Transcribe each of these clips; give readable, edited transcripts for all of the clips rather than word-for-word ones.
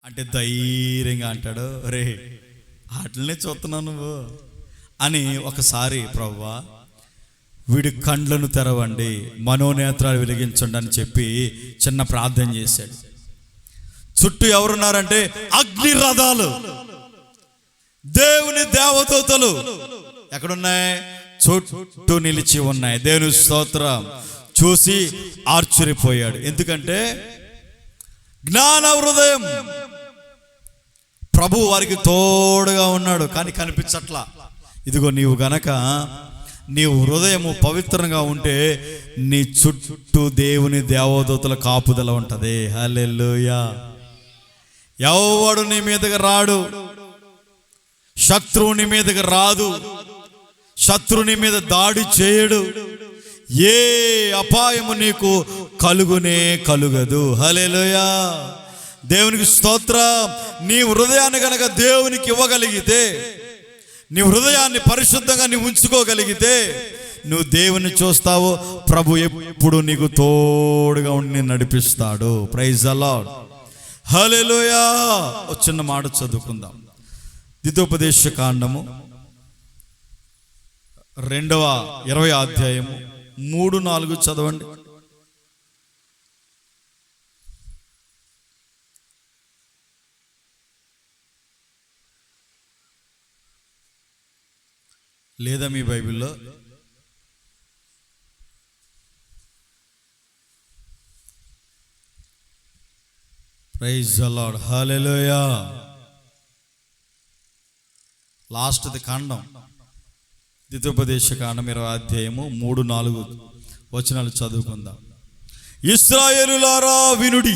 అంటే ధైర్యంగా అంటాడు, రే వాటినే చూస్తున్నావు నువ్వు అని. ఒకసారి ప్రభువా వీడి కండ్లను తెరవండి, మనోనేత్రాలు వెలిగించండి అని చెప్పి చిన్న ప్రార్థన చేశాడు. చుట్టూ ఎవరున్నారంటే అగ్ని రథాలు, దేవుని దేవదూతలు ఎక్కడున్నాయి? చుట్టూ నిలిచి ఉన్నాయి. దేవుని స్తోత్రం. చూసి ఆశ్చర్యపోయాడు. ఎందుకంటే జ్ఞాన హృదయం, ప్రభు వారికి తోడుగా ఉన్నాడు, కానీ కనిపించట్లా. ఇదిగో నీవు గనక నీ హృదయము పవిత్రంగా ఉంటే నీ చుట్టూ దేవుని దేవదూతల కాపుదల ఉంటుంది. హల్లెలూయా. ఎవడు నీ మీదకి రాడు, శత్రువుని మీదకి రాదు, శత్రువుని మీద దాడి చేయడు, ఏ అపాయము నీకు కలుగునే కలుగదు. హల్లెలూయా. దేవునికి స్తోత్రం. నీ హృదయాన్ని కనుక దేవునికి ఇవ్వగలిగితే, నీ హృదయాన్ని పరిశుద్ధంగా నీ ఉంచుకోగలిగితే నువ్వు దేవుని చూస్తావు. ప్రభు ఎప్పుడు నీకు తోడుగా ఉండి నడిపిస్తాడు. Praise the Lord. హల్లెలూయా. ఒక చిన్న మాట చదువుకుందాం. ద్వితీయోపదేశ కాండము 2వ 20వ అధ్యాయము 3-4 చదవండి. లేదా మీ బైబిల్లో ప్రైజ్ ది లార్డ్. హల్లెలూయా. లాస్ట్ది కాండం, ద్వితీయోపదేశ కాండం 20వ అధ్యాయము 3-4 వచనాలు చదువుకుందాం. ఇశ్రాయేలులారా వినుడి,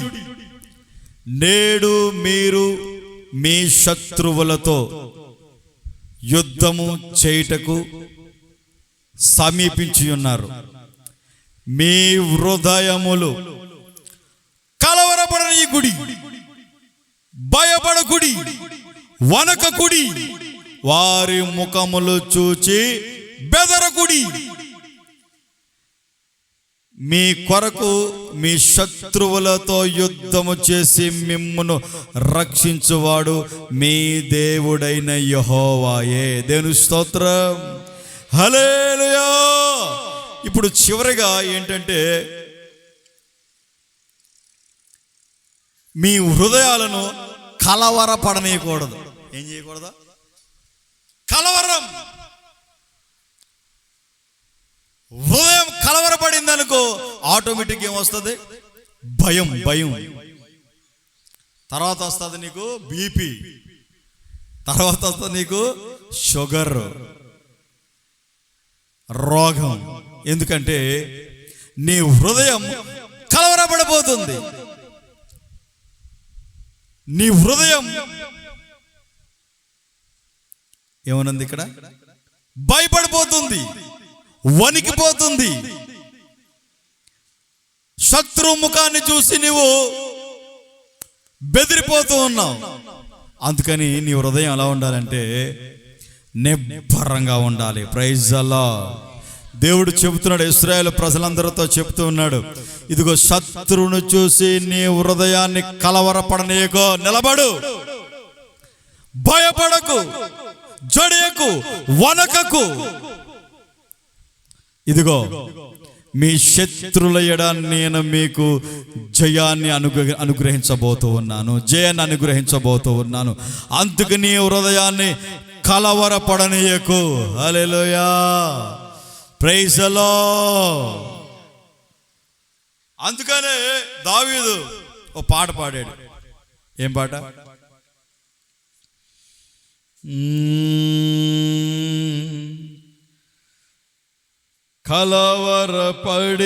నేడు మీరు మీ శత్రువులతో యుద్ధము చేయుటకు సమీపించి ఉన్నారు. మీ హృదయములు కలవరపడనీయకుడి, భయపడకుడి, వణకకుడి, వారి ముఖములు చూచి బెదరకుడి. మీ కొరకు మీ శత్రువులతో యుద్ధము చేసి మిమ్మును రక్షించువాడు మీ దేవుడైన యెహోవాయే. దేవుని స్తోత్రం. హల్లెలూయా. ఇప్పుడు చివరిగా ఏంటంటే, మీ హృదయాలను కలవరపడనీయకూడదు. ఏం చేయకూడదు? కలవరం. హృదయం కలవరపడింది అనుకో, ఆటోమేటిక్ ఏమొస్తుంది? భయం. తర్వాత వస్తుంది నీకు బీపీ, తర్వాత వస్తుంది నీకు షుగర్, రోగం. ఎందుకంటే నీ హృదయం కలవరపడిపోతుంది. నీ హృదయం ఏమనుంది ఇక్కడ? భయపడిపోతుంది, వణికిపోతుంది. శత్రు ముఖాన్ని చూసి నీవు బెదిరిపోతూ ఉన్నావు. అందుకని నీ హృదయం ఎలా ఉండాలంటే నిబ్బరంగా ఉండాలి. Praise the Lord. దేవుడు చెబుతున్నాడు, ఇశ్రాయేలు ప్రజలందరితో చెప్తూ ఉన్నాడు, ఇదిగో శత్రువును చూసి నీ హృదయాన్ని కలవరపడనీయకో, నిలబడు, భయపడకు, జడియకు, వణకకు. ఇదిగో మీ శత్రుల ఎడ నేను మీకు జయాన్ని అనుగ్రహించబోతూ ఉన్నాను. అందుకు నీ హృదయాన్ని కలవరపడనీయకు. హల్లెలూయా. Praise the Lord. అందుకనే దావీదు ఓ పాట పాడాడు. ఏం పాట? కలవరపడినే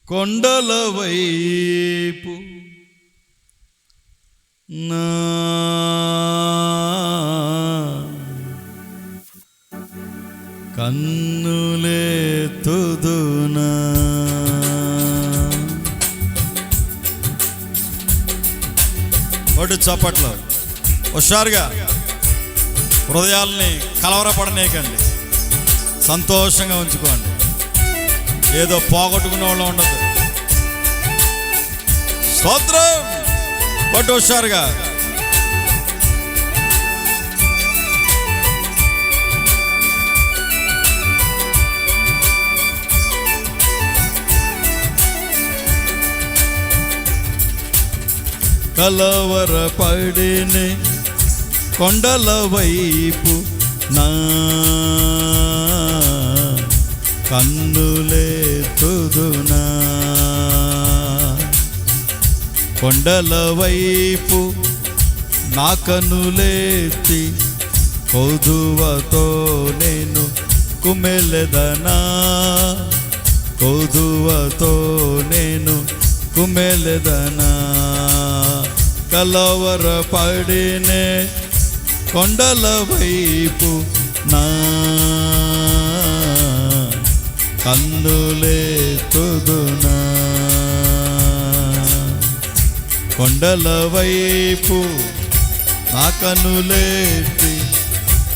కొండల వైపు నా కన్నులెత్తుదునా. ఒకటి చప్పట్లో హుషారుగా. హృదయాల్ని కలవరపడనీయకండి, సంతోషంగా ఉంచుకోండి. ఏదో పోగొట్టుకునే వాళ్ళు ఉండదు. స్తోత్రం. బట్ హుషారుగా కలవరపడినే కొండల వైపు నా కన్నులెత్తుదునా, కొండల వైపు నా కన్నులెత్తి కొదువతో నేను కుమెలెదనా, కొదువతో నేను కుమెలెదనా. కలవరపడినే కొండల వైపు నా కన్నులెత్తుదునా, కొండల వైపు నా కన్నులెత్తి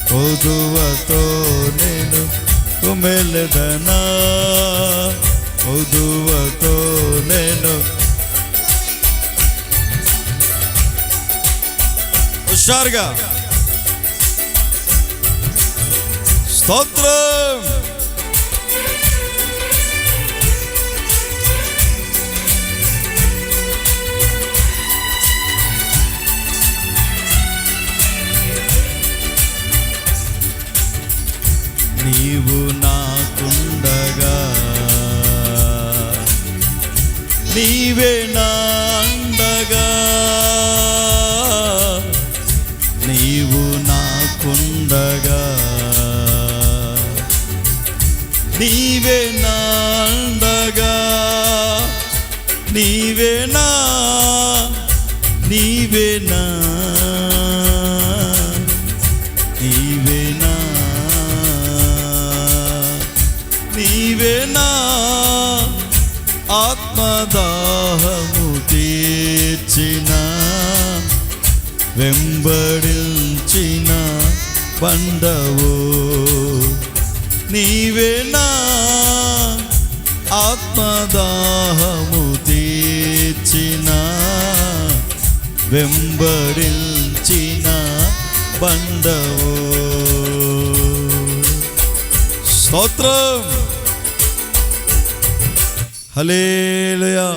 కొదువతో నేను కుమెలెదనా, కొదువతో నేను. హుషారుగా స్తోత్రం. నీవు నాకుండగా నీవే నా అండగా, నీవు నాకుండగా నీవే నా అండగా, నీవే నా నీవే నా నీవే నా నీవే నా ఆత్మదాహము తీర్చిన వెంబడించిన బండవో, నీవే నా ఆత్మదాహము తీర్చిన వెంబడించిన బండవో. స్తోత్రం. హల్లెలూయా.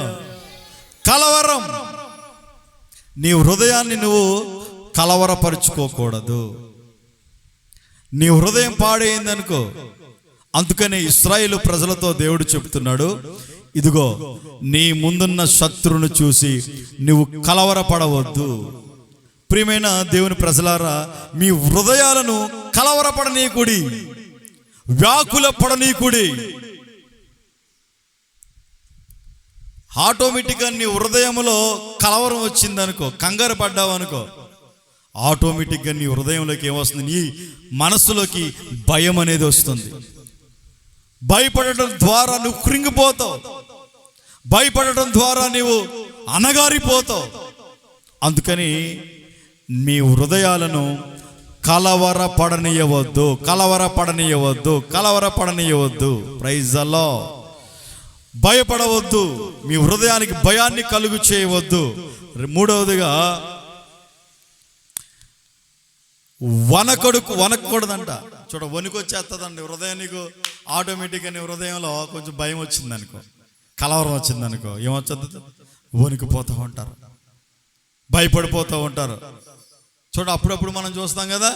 కలవరం, నీ హృదయాన్ని నువ్వు కలవరపరుచుకోకూడదు. నీ హృదయం పాడైందనుకో. అందుకనే ఇశ్రాయేలు ప్రజలతో దేవుడు చెప్తున్నాడు, ఇదిగో నీ ముందున్న శత్రువును చూసి నువ్వు కలవరపడవద్దు. ప్రియమైన దేవుని ప్రజలారా, మీ హృదయాలను కలవరపడనీకుడి, వ్యాకుల పడనీకుడి. ఆటోమేటిక్గా నీ హృదయంలో కలవరం వచ్చిందనుకో, కంగారు పడ్డావు అనుకో, ఆటోమేటిక్గా నీ హృదయంలోకి ఏమొస్తుంది? నీ మనస్సులోకి భయం అనేది వస్తుంది. భయపడటం ద్వారా నువ్వు కృంగిపోతావు, భయపడటం ద్వారా నీవు అనగారిపోతావు. అందుకని మీ హృదయాలను కలవరపడనీయవద్దు, కలవరపడనీయవద్దు, కలవరపడనీయవద్దు. Praise the Lord. భయపడవద్దు, మీ హృదయానికి భయాన్ని కలుగు చేయవద్దు. మూడవదిగా వనకూడదంట. చూడ, వణుకొచ్చేస్తుందండి హృదయం. నీకు ఆటోమేటిక్గా నీ హృదయంలో కొంచెం భయం వచ్చిందనుకో, కలవరం వచ్చిందనుకో, ఏమొచ్చుద్ది? వణికిపోతూ ఉంటారు, భయపడిపోతూ ఉంటారు. చూడ, అప్పుడప్పుడు మనం చూస్తాం కదా,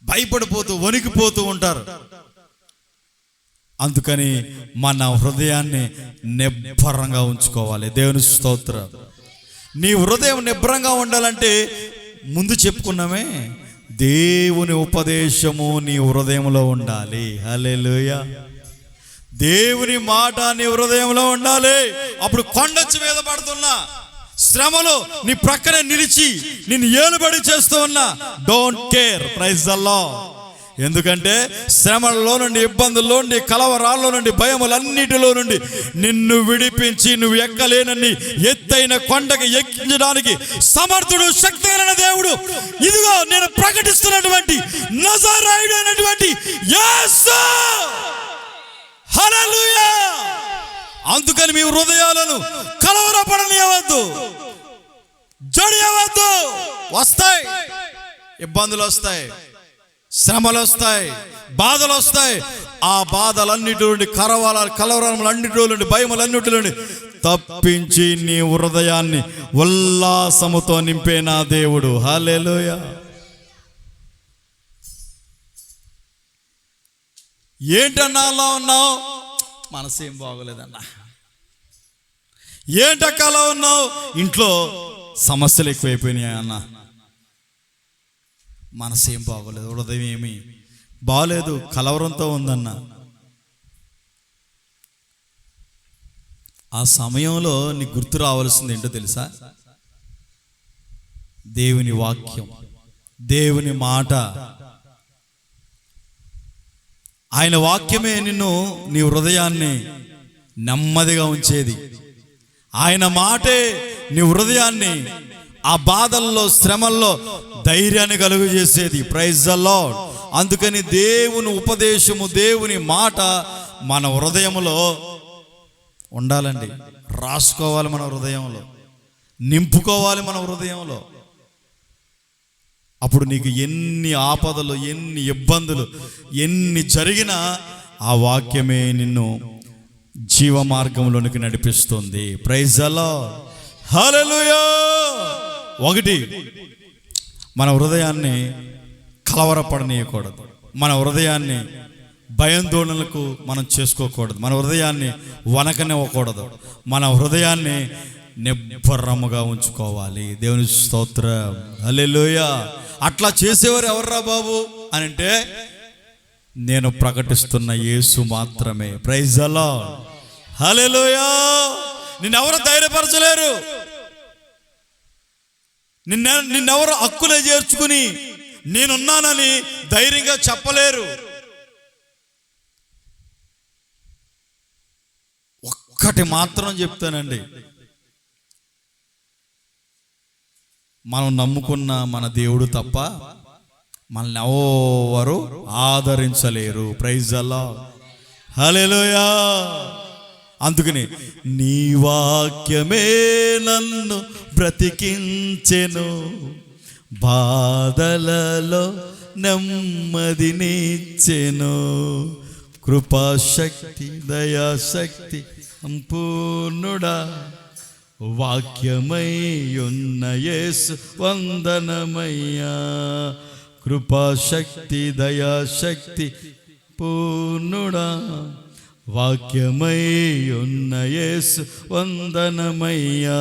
భయపడిపోతూ వణికిపోతూ ఉంటారు. అందుకని మన హృదయాన్ని నిబ్బరంగా ఉంచుకోవాలి. దేవుని స్తోత్రం. నీ హృదయం నిబ్బరంగా ఉండాలంటే ముందు చెప్పుకున్నామే, దేవుని ఉపదేశము నీ హృదయంలో ఉండాలి. హల్లెలూయా. దేవుని మాట నీ హృదయంలో ఉండాలి. అప్పుడు కొండొచ్చి మీద పడుతున్నా శ్రమలో నీ ప్రక్కనే నిలిచి నిన్ను ఏలుబడి చేస్తూ ఉన్నా, don't care. Praise the Lord. ఎందుకంటే శ్రమలలో నుండి, ఇబ్బందుల్లో నుండి, కలవరాల్లో నుండి, భయములన్నిటిలో నుండి నిన్ను విడిపించి నువ్వు ఎక్కలేనన్ని ఎత్తైన కొండకి ఎక్కించడానికి సమర్థుడు, శక్తి కలిగిన దేవుడు, ఇదిగో నేను ప్రకటిస్తున్నటువంటి నజరేయుడు అయినటువంటి యేసు. హల్లెలూయా. అందుకని మీ హృదయాలను కలవరపడనివ్వద్దు. జడియవద్దు. వస్తాయి ఇబ్బందులు, వస్తాయి శ్రమలు, వస్తాయి బాధలు వస్తాయి. ఆ బాధలన్నిటి నుండి, కలవరములన్నిటి నుండి, భయములన్నిటి నుండి తప్పించి నీ హృదయాన్ని ఉల్లాసముతో నింపే నా దేవుడు. హల్లెలూయా. ఏంటన్నా అలా ఉన్నావు? మనసేం బాగోలేదన్నా. ఏంటక్క అలా ఉన్నావు? ఇంట్లో సమస్యలు ఎక్కువైపోయినాయి అన్న. మనసేం బాగోలేదు, హృదయం ఏమి బాగలేదు, కలవరంతో ఉందన్న. ఆ సమయంలో నీకు గుర్తు రావాల్సింది ఏంటో తెలుసా? దేవుని వాక్యం, దేవుని మాట. ఆయన వాక్యమే నిన్ను, నీ హృదయాన్ని నెమ్మదిగా ఉంచేది. ఆయన మాటే నీ హృదయాన్ని ఆ బాధల్లో, శ్రమల్లో ధైర్యాన్ని కలుగు చేసేది. Praise the Lord. అందుకని దేవుని ఉపదేశము, దేవుని మాట మన హృదయంలో ఉండాలండి. రాసుకోవాలి మన హృదయంలో, నింపుకోవాలి మన హృదయంలో. అప్పుడు నీకు ఎన్ని ఆపదలు, ఎన్ని ఇబ్బందులు, ఎన్ని జరిగినా ఆ వాక్యమే నిన్ను జీవ మార్గంలోనికి నడిపిస్తుంది. Praise the Lord. హల్లెలూయా. ఒకటి, మన హృదయాన్ని కలవరపడనీయకూడదు. మన హృదయాన్ని భయాందోళనలకు మనం చేసుకోకూడదు. మన హృదయాన్ని వనకనివ్వకూడదు. మన హృదయాన్ని నిబ్బరముగా ఉంచుకోవాలి. దేవుని స్తోత్రం. హల్లెలూయా. అట్లా చేసేవారు ఎవర్రా బాబు అని అంటే, నేను ప్రకటిస్తున్న యేసు మాత్రమే. Praise the Lord. హల్లెలూయా. నిన్నెవరు ధైర్యపరచలేరు. నిన్నెవరు హక్కులే చేర్చుకుని నేనున్నానని ధైర్యంగా చెప్పలేరు. ఒక్కటి మాత్రం చెప్తానండి, మనం నమ్ముకున్న మన దేవుడు తప్ప మనల్ని ఎవరు ఆదరించలేరు. Praise the Lord. హల్లెలూయా. అందుకని నీ వాక్యమే నన్ను బ్రతికించెను, బాధలలో నెమ్మదినిచ్చెను, కృపాశక్తి దయాశక్తి సంపూర్ణుడా, వాక్యమై ఉన్న యేసు వందనమయ్యా, కృపాశక్తి దయాశక్తి పూర్ణుడా, వాక్యమై ఉన్న యేసు వందనమయ్యా,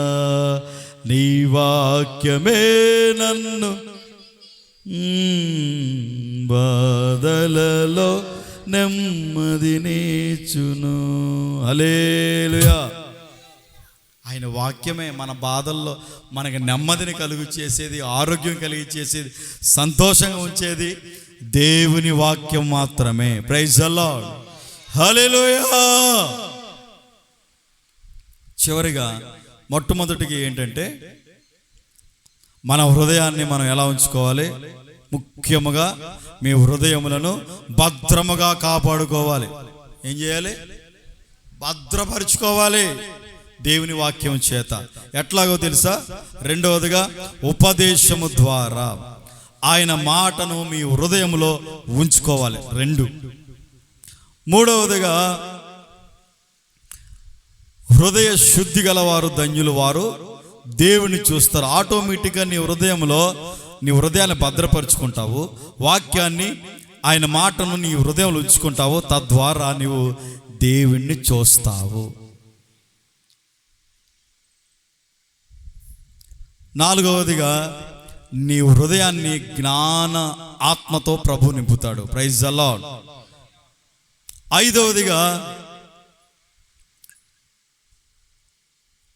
నీ వాక్యమే నన్ను బాధలలో నెమ్మదినిచ్చును. హల్లెలూయా. ఆయన వాక్యమే మన బాధల్లో మనకి నెమ్మదిని కలుగు చేసేది, ఆరోగ్యం కలిగి చేసేది, సంతోషంగా ఉంచేది దేవుని వాక్యం మాత్రమే. Praise the Lord. హల్లెలూయా. చివరిగా మొట్టమొదటికి ఏంటంటే, మన హృదయాన్ని మనం ఎలా ఉంచుకోవాలి? ముఖ్యముగా మీ హృదయములను భద్రముగా కాపాడుకోవాలి. ఏం చేయాలి? భద్రపరుచుకోవాలి దేవుని వాక్యం చేత. ఎట్లాగో తెలుసా? రెండవదిగా ఉపదేశము ద్వారా ఆయన మాటను మీ హృదయంలో ఉంచుకోవాలి. 2. మూడవదిగా, హృదయ శుద్ధి గలవారు ధన్యులు, వారు దేవుని చూస్తారు. ఆటోమేటిక్గా నీ హృదయాన్ని భద్రపరుచుకుంటావు. వాక్యాన్ని, ఆయన మాటను నీ హృదయంలో ఉంచుకుంటావు. తద్వారా నీవు దేవుణ్ణి చూస్తావు. 4వదిగా, నీ హృదయాన్ని జ్ఞాన ఆత్మతో ప్రభు నింపుతాడు. Praise the lord. 5వదిగా,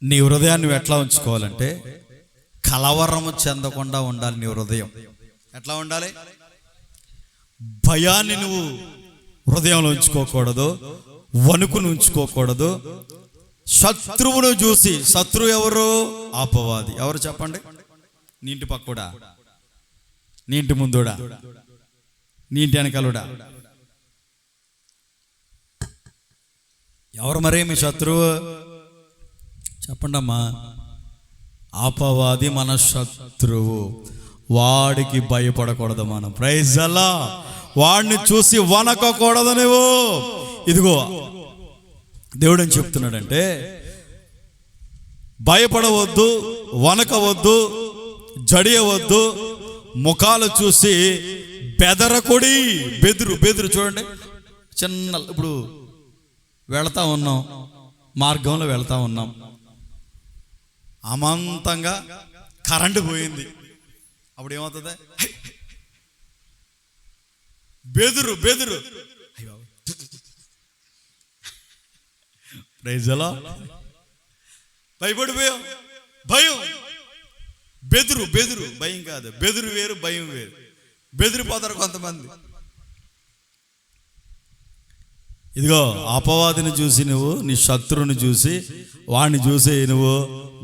నీ హృదయాన్ని ఎట్లా ఉంచుకోవాలంటే, కలవరము చెందకుండా ఉండాలి. నీ హృదయం ఎట్లా ఉండాలి? భయాన్ని నువ్వు హృదయంలో ఉంచుకోకూడదు, వణుకును ఉంచుకోకూడదు. శత్రువును చూసి, శత్రువు ఎవరు? అపవాది. ఎవరు చెప్పండి? నీ ఇంటి పక్కడా, నీ ఇంటి ముందుడా, నీ ఇంటి వెనకాలుడా? ఎవరు మరే మీ శత్రువు? చెప్పండి అమ్మా. అపవాది మన శత్రువు, వాడికి భయపడకూడదు మనం. ప్రైజ్ అల్లా. వాడిని చూసి వనకకూడదు నువ్వు. ఇదిగో దేవుడు ఏం చెప్తున్నాడంటే, భయపడవద్దు, వనకవద్దు, జడియవద్దు, ముఖాలు చూసి బెదరకొడి. బెదురు చూడండి. చిన్న ఇప్పుడు వెళతా ఉన్నాం, మార్గంలో వెళతా ఉన్నాం, అమాంతంగా కరెంటు పోయింది. అప్పుడు ఏమవుతుంది? బెదురు ప్రైజ్ అలా. భయపడిపోయాం. భయం, బెదురు భయం కాదు. బెదురు వేరు, భయం వేరు. బెదిరిపోతారు కొంతమంది. ఇదిగో అపవాదిని చూసి నువ్వు, నీ శత్రువుని చూసి, వాడిని చూసి నువ్వు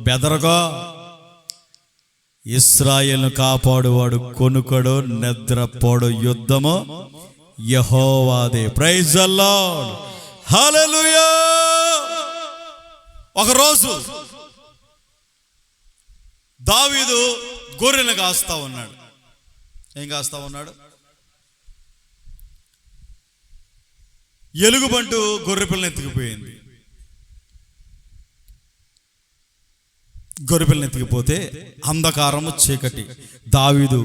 బెదరకో. ఇశ్రాయేలును కాపాడువాడు కొనుకడు, నిద్రపోడు, యుద్ధము యెహోవాదే. Praise the Lord. హల్లెలూయా. ఒకరోజు దావీదు గొర్రెలను కాస్తా ఉన్నాడు. ఏం కాస్తా ఉన్నాడు? ఎలుగుబంటు గొర్రెపిల్లని ఎత్తుకుపోయింది. గొర్రెపిల్లని ఎత్తుకుపోతే అంధకారము, చీకటి. దావీదు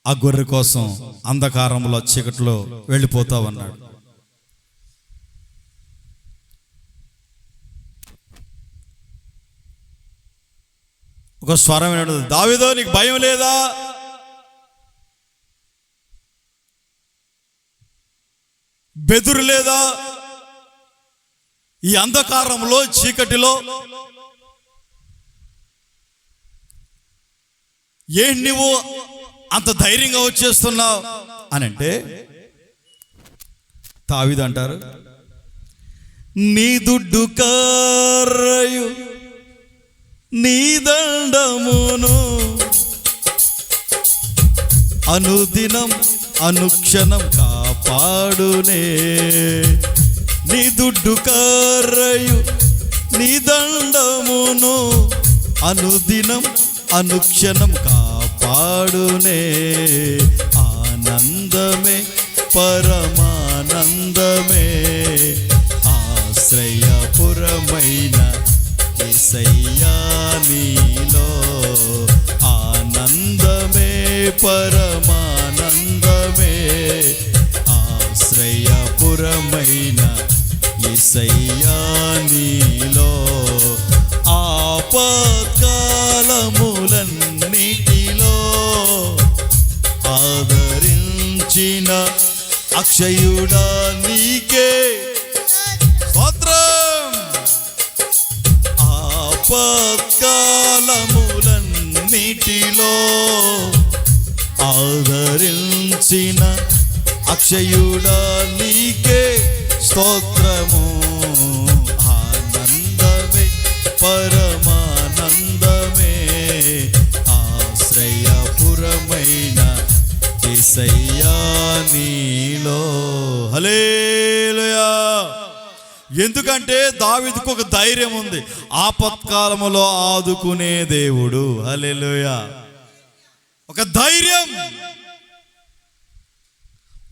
ఆ గొర్రె కోసం అంధకారంలో, చీకటిలో వెళ్ళిపోతా ఉన్నాడు. ఒక స్వరం వినడు, దావీదో నీకు భయం లేదా? బెదురు లేదా? ఈ అంధకారంలో, చీకటిలో ఏంటి నువ్వు అంత ధైర్యంగా వచ్చేస్తున్నావు అని అంటే, దావీదు అంటారు, నీ దుడ్డు కర్రయు నీ దండమును అనుదినం అనుక్షణం కాపాడునే. నీ దుడ్డు కర్రయు నీ దండమును అనుదినం అనుక్షణం కాపాడునే. ఆనందమే పరమానందమే ఆశ్రయపురమైన యేసయ్యా నీలో. ఆనందమే పరమానందమే ఆశ్రయపురమైన యేసయ్యా నీలో. ఆపత్కాలములన్నిటిలో ఆదరించిన అక్షయుడా నీకే స్తోత్రం. ఆపత్కాలములన్నిటిలో ఆదరించిన అక్షయుడా నీకే స్తోత్రము. ఆనందమే పరమానందమే ఆశ్రయపురమైన యేసయ్యా నీలో. హల్లెలూయా. ఎందుకంటే దావీదుకు ఒక ధైర్యం ఉంది. ఆపత్కాలములో ఆదుకునే దేవుడు. హల్లెలూయా. ఒక ధైర్యం,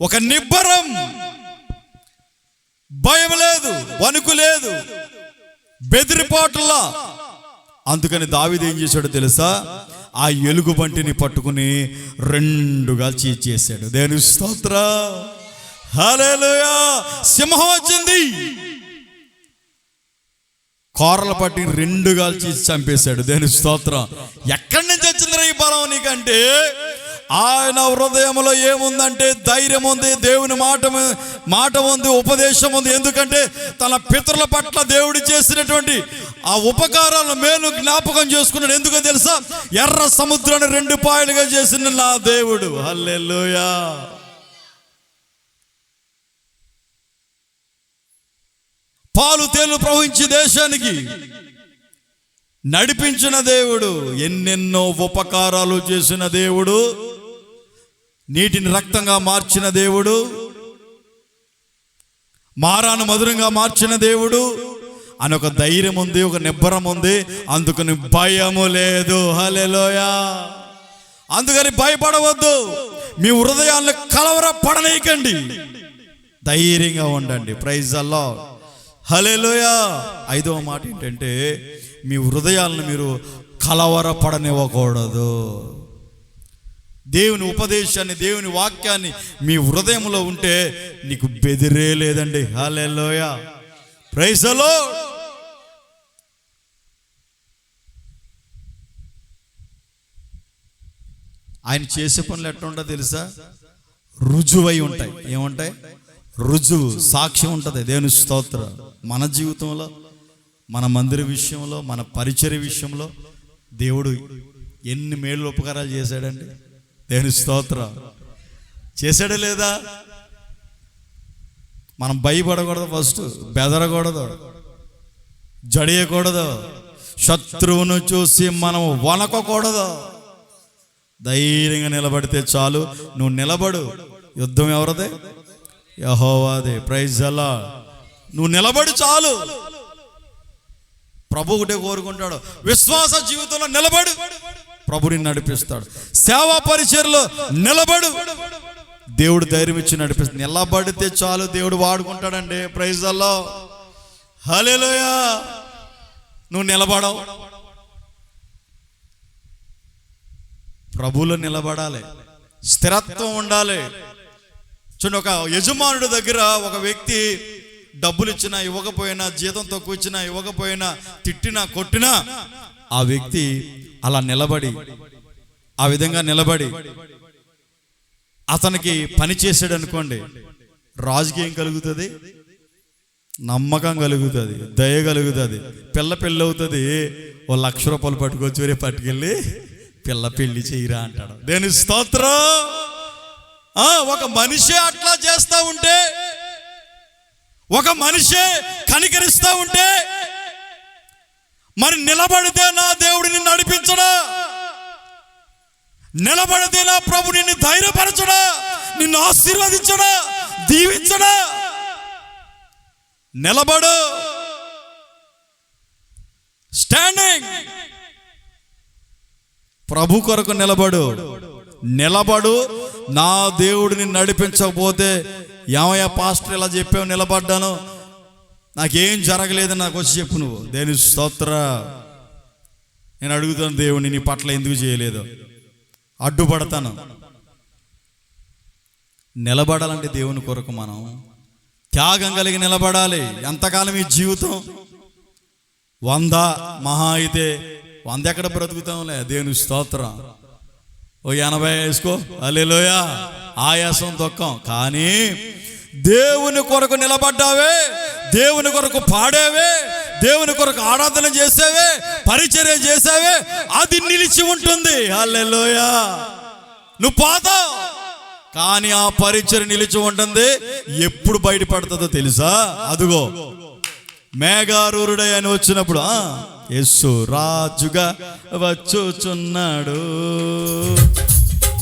ఒక నిబ్బరం, భయం లేదు, వణుకు లేదు, బెదిరిపోట్లా. అందుకని దావీదు ఏం చేశాడో తెలుసా? ఆ ఎలుగుబంటిని పట్టుకుని రెండుగా చీల్చేశాడు. దేవుని స్తోత్రం. హల్లెలూయా. సింహం వచ్చింది, కోరలు పట్టి రెండుగా చీల్చి చంపేశాడు. దేవుని స్తోత్రం. ఎక్కడి నుంచి వచ్చిందిరా ఈ బలం నీకంటే? ఆయన హృదయంలో ఏముందంటే ధైర్యం ఉంది, దేవుని మాట ఉంది, ఉపదేశం ఉంది. ఎందుకంటే తన పితరుల పట్ల దేవుడు చేసినటువంటి ఆ ఉపకారాలను మేలు జ్ఞాపకం చేసుకున్నాడు. ఎందుకో తెలుసా? ఎర్ర సముద్రాన్ని 2 పాయలుగా చేసిన నా దేవుడు. హల్లెలూయా. పాలు తేలు ప్రవహించి దేశానికి నడిపించిన దేవుడు, ఎన్నెన్నో ఉపకారాలు చేసిన దేవుడు, నీటిని రక్తంగా మార్చిన దేవుడు, మారాను మధురంగా మార్చిన దేవుడు, అని ఒక ధైర్యం ఉంది, ఒక నిబ్బరం ఉంది, అందుకని భయము లేదు. హల్లెలూయా. అందుకని భయపడవద్దు, మీ హృదయాలను కలవరపడనీయకండి, ధైర్యంగా ఉండండి. Praise the Lord. హల్లెలూయా. 5వ మాట ఏంటంటే, మీ హృదయాలను మీరు కలవరపడనివ్వకూడదు. దేవుని ఉపదేశాన్ని, దేవుని వాక్యాన్ని మీ హృదయంలో ఉంటే నీకు బెదిరే లేదండి. హల్లెలూయా. Praise the Lord. ఆయన చేసే పనులు ఎట్లా ఉంటాయో తెలుసా? రుజువై ఉంటాయి. ఏముంటాయి? రుజువు, సాక్ష్యం ఉంటుంది. దేవుని స్తోత్రం. మన జీవితంలో, మన మందిర విషయంలో, మన పరిచర్య విషయంలో దేవుడు ఎన్ని మేలు ఉపకారాలు చేశాడండి. దేవుని స్తోత్రం. చేశాడా లేదా? మనం భయపడకూడదు, ఫస్ట్ బెదరకూడదు, జడియకూడదు, శత్రువును చూసి మనం వణకకూడదు. ధైర్యంగా నిలబడితే చాలు. నువ్వు నిలబడు. యుద్ధం ఎవరిదే? యెహోవాదే. Praise the Lord. నువ్వు నిలబడు చాలు. ప్రభు ఒకటే కోరుకుంటాడు, విశ్వాస జీవితంలో నిలబడు, ప్రభు నిన్ను నడిపిస్తాడు. సేవా పరిచర్యలో నిలబడు, దేవుడు ధైర్యం ఇచ్చి నడిపిస్తాడు. నిలబడితే చాలు, దేవుడు వాడుకుంటాడండి. Praise the Lord. హల్లెలూయా. నువ్వు నిలబడవు, ప్రభువులో నిలబడాలి, స్థిరత్వం ఉండాలి. చూడండి, ఒక యజమానుడి దగ్గర ఒక వ్యక్తి డబ్బులు ఇచ్చినా ఇవ్వకపోయినా, జీతం తక్కువ ఇచ్చినా ఇవ్వకపోయినా, తిట్టినా కొట్టినా, ఆ వ్యక్తి అలా నిలబడి, ఆ విధంగా నిలబడి అతనికి పని చేసాడు అనుకోండి, రాజుకి ఏం కలుగుతుంది? నమ్మకం కలుగుతుంది, దయ కలుగుతుంది, పిల్ల పెళ్ళి అవుతుంది. ఓ 1,00,000 రూపాయలు పట్టుకొచ్చి వేరే పట్టుకెళ్ళి పిల్ల పెళ్లి చేయరా అంటాడు. దేని స్తోత్రం. ఒక మనిషి అట్లా చేస్తా ఉంటే, ఒక మనిషి కనికరిస్తా ఉంటే, మరి నిలబడితే నా దేవుడిని నడిపించడా? నిలబడితే నా ప్రభు నిన్ను ధైర్యపరచడా? నిన్ను ఆశీర్వదించడా? దీవించడా? నిలబడు. స్టాండింగ్. ప్రభు కొరకు నిలబడు. నా దేవుడిని నడిపించకపోతే, ఏమయ్యా పాస్టర్ ఇలా చెప్పావు, నిలబడ్డాను, నాకేం జరగలేదని నాకు వచ్చి చెప్పు నువ్వు. దేని స్తోత్ర. నేను అడుగుతాను, దేవుని నీ పట్ల ఎందుకు చేయలేదు? అడ్డుపడతాను. నిలబడాలంటే దేవుని కొరకు మనం త్యాగం కలిగి నిలబడాలి. ఎంతకాలం ఈ జీవితం? 100 మహా అయితే 100 ఎక్కడ బ్రతుకుతాంలే. దేవుని స్తోత్రం. ఓ 80 వేసుకో. హల్లెలూయా. ఆయాసం, దుఃఖం. కానీ దేవుని కొరకు నిలబడ్డావే, దేవుని కొరకు పాడేవే, దేవుని కొరకు ఆరాధన చేసేవే, పరిచర్య చేసేవే, అది నిలిచి ఉంటుంది. హల్లెలూయా. నువ్వు పోతావు, కానీ ఆ పరిచర్య నిలిచి ఉంటుంది. ఎప్పుడు బయటపడుతుందో తెలుసా? అదుగో మేఘారూరుడై అని వచ్చినప్పుడు, యేసు రాజుగా వచ్చుచున్నాడు,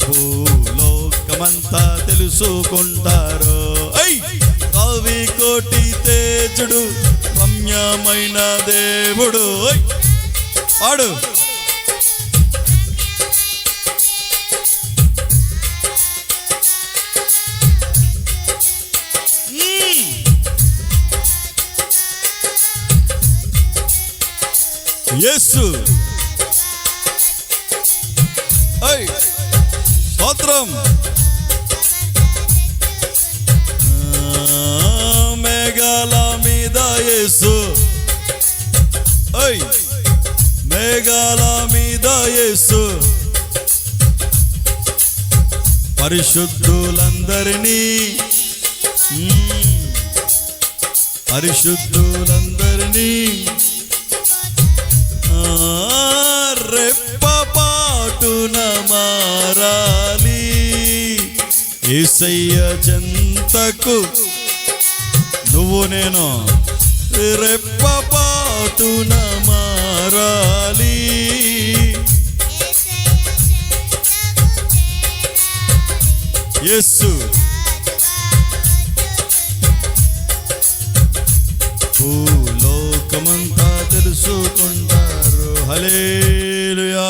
భూలోకమంతా తెలుసుకుంటారు. కవి కోటి తేజుడు, రమ్యమైన దేవుడు. వాడు యేసు. స్తోత్రం. మేఘాల మీద యేసు, మేఘాల మీద యేసు, పరిశుద్ధులందరినీ, పరిశుద్ధులందరినీ రెప్పపాటున మారాలి. యేసయ్య చెంతకు నువ్వు నేను రెప్పపాటున మారాలి. యేసు భూలోకమ హల్లెలూయా.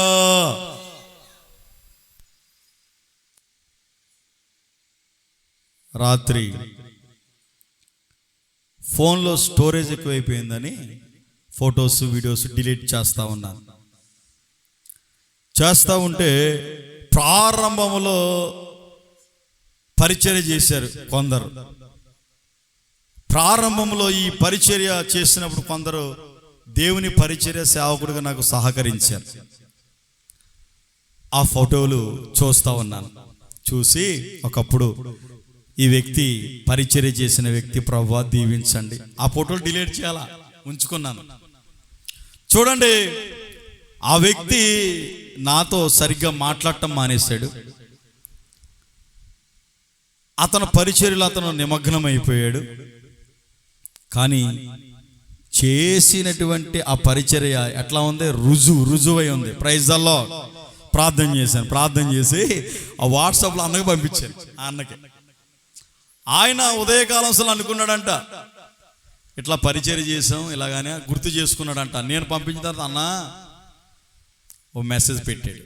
రాత్రి ఫోన్లో స్టోరేజ్ ఎక్కువైపోయిందని ఫొటోస్ వీడియోస్ డిలీట్ చేస్తూ ఉన్నాను. చేస్తూ ఉంటే ప్రారంభంలో పరిచర్య చేశారు కొందరు. ప్రారంభంలో ఈ పరిచర్య చేసినప్పుడు కొందరు దేవుని పరిచర్య సేవకుడిగా నాకు సహకరించారు. ఆ ఫోటోలు చూస్తూ ఉన్నాను. చూసి ఒకప్పుడు ఈ వ్యక్తి పరిచర్య చేసిన వ్యక్తి, ప్రభువా దీవించండి. ఆ ఫోటోలు డిలీట్ చేయాలా, ఉంచుకున్నాను. చూడండి, ఆ వ్యక్తి నాతో సరిగ్గా మాట్లాడటం మానేశాడు. అతను పరిచర్యలో అతను నిమగ్నం అయిపోయాడు. కానీ చేసినటువంటి ఆ పరిచర్య ఎట్లా ఉంది? రుజువై ఉంది. Praise the Lord. ప్రార్థన చేశాను. ప్రార్థన చేసి ఆ వాట్సాప్లో అన్నకి పంపించాను. ఆ అన్నకి ఆయన ఉదయకాలం అసలు అనుకున్నాడంట, ఇట్లా పరిచర్య చేసాం ఇలాగానే గుర్తు చేసుకున్నాడంట. నేను పంపించిన తర్వాత అన్న ఓ మెసేజ్ పెట్టాడు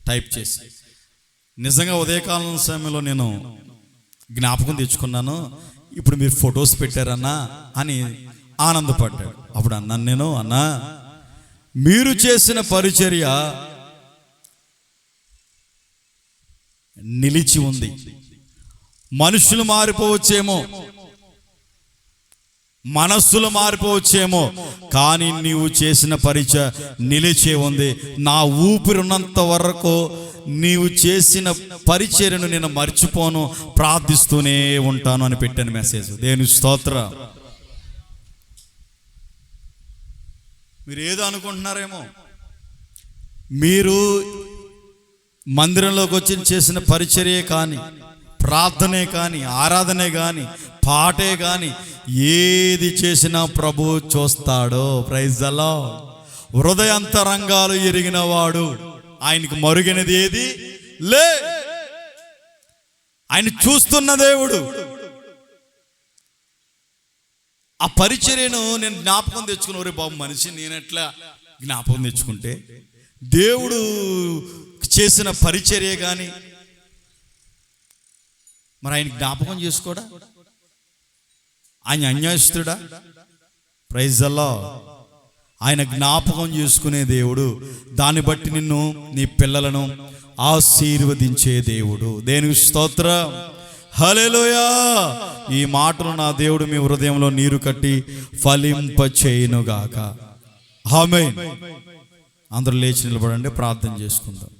టైప్ చేసి. నిజంగా ఉదయకాలం సమయంలో నేను జ్ఞాపకం తెచ్చుకున్నాను, ఇప్పుడు మీరు ఫొటోస్ పెట్టారన్నా అని ఆనందపడ్డాడు. అప్పుడు అన్నాను నేను, అన్నా మీరు చేసిన పరిచర్య నిలిచి ఉంది. మనుషులు మారిపోవచ్చేమో, మనస్సులు మారిపోవచ్చేమో, కానీ నీవు చేసిన పరిచర్య నిలిచే ఉంది. నా ఊపిరినంత వరకు నీవు చేసిన పరిచర్యను నేను మర్చిపోను, ప్రార్థిస్తూనే ఉంటాను అని పెట్టాను మెసేజ్. దేవుని స్తోత్రం. మీరు ఏదో అనుకుంటున్నారేమో, మీరు మందిరంలోకి వచ్చి చేసిన పరిచర్యే కానీ, ప్రార్థనే కానీ, ఆరాధనే కానీ, పాటే కానీ ఏది చేసినా ప్రభువు చూస్తాడో. Praise the Lord. హృదయాంతరంగాలు ఎరిగిన వాడు, ఆయనకు మరుగైనది ఏది లే. ఆయన చూస్తున్న దేవుడు. ఆ పరిచర్యను నేను జ్ఞాపకం తెచ్చుకున్న, ఒరే బాబు మనిషి నేను ఎట్లా జ్ఞాపకం తెచ్చుకుంటే దేవుడు చేసిన పరిచర్య కానీ మరి ఆయన జ్ఞాపకం చేసుకోడా? ఆయన అన్యాయస్తుడా? Praise the lord. ఆయన జ్ఞాపకం చేసుకునే దేవుడు. దాన్ని బట్టి నిన్ను, నీ పిల్లలను ఆశీర్వదించే దేవుడు. దేవునికి స్తోత్రం. హల్లెలూయా. ఈ మాటలు నా దేవుడు మీ హృదయంలో నీరు కట్టి ఫలింప చేయునుగాక. ఆమేన్. అందరూ లేచి నిలబడండి, ప్రార్థన చేసుకుందాం.